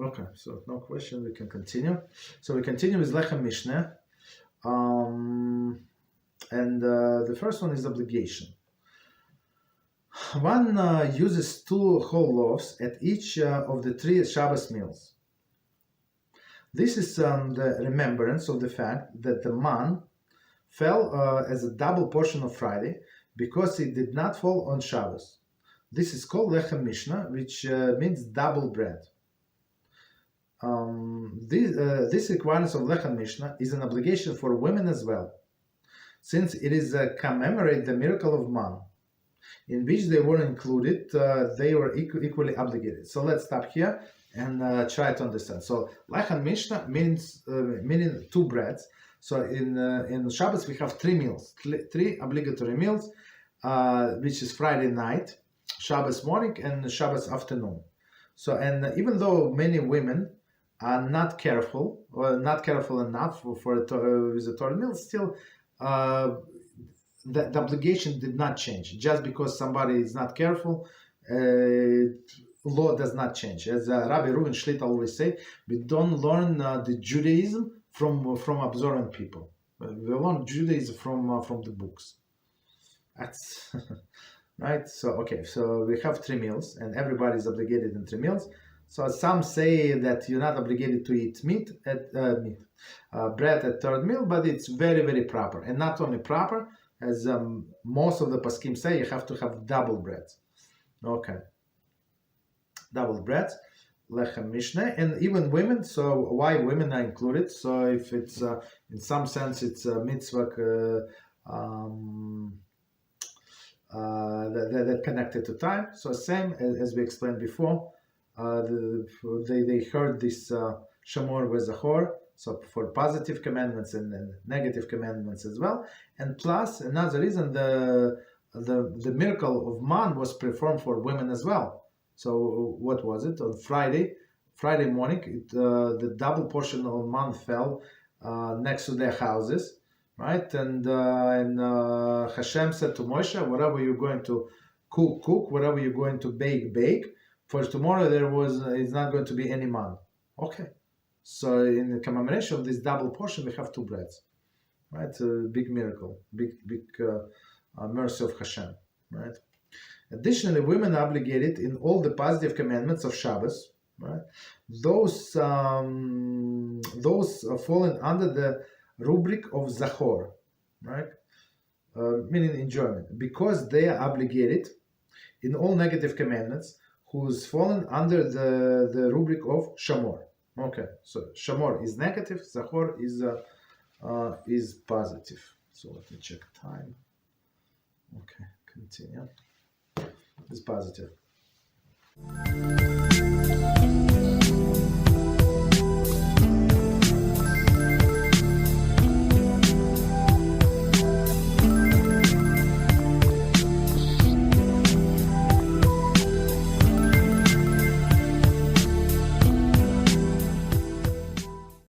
Okay, so no question, we can continue. So we continue with Lechem Mishneh. And the first one is obligation. One uses 2 whole loaves at each of the 3 Shabbos meals. This is the remembrance of the fact that the man fell as a double portion of Friday because it did not fall on Shabbos. This is called Lechem Mishneh, which means double bread. This requirement of Lechem Mishneh is an obligation for women as well, since it is commemorate the miracle of man, in which they were included. They were equally obligated. So let's stop here and try to understand. So Lechem Mishneh means meaning 2 breads. So in Shabbos we have 3 meals, 3 obligatory meals, which is Friday night, Shabbos morning, and Shabbos afternoon. So, and even though many women are not careful or not careful enough with the Torah meal, still the obligation did not change. Just because somebody is not careful, law does not change. As Rabbi Reuven Shlita always say, we don't learn the Judaism from observant people. We learn Judaism from the books. That's right. So okay, so we have 3 meals, and everybody is obligated in 3 meals. So some say that you're not obligated to eat bread at 3rd meal, but it's very, very proper, and not only proper, as most of the poskim say, you have to have double bread. Okay, double bread, Lechem Mishneh, and even women. So why women are included? So if it's in some sense it's a mitzvah that connected to time. So same as we explained before. They heard this Shamor Vezachor, so for positive commandments and negative commandments as well. And plus another reason, the miracle of man was performed for women as well. So what was it? On Friday morning, the double portion of man fell next to their houses, right? And Hashem said to Moshe, whatever you're going to cook, whatever you're going to bake. For tomorrow it's not going to be any man. Okay. So in the commemoration of this double portion, we have 2 breads. Right? A big miracle, big mercy of Hashem. Right? Additionally, women are obligated in all the positive commandments of Shabbos. Right? Those falling under the rubric of Zachor, right? Meaning enjoyment, because they are obligated in all negative commandments, who's fallen under the rubric of Shamor. Okay, so Shamor is negative, Zachor is positive. So let me check time. Okay, continue. It's positive.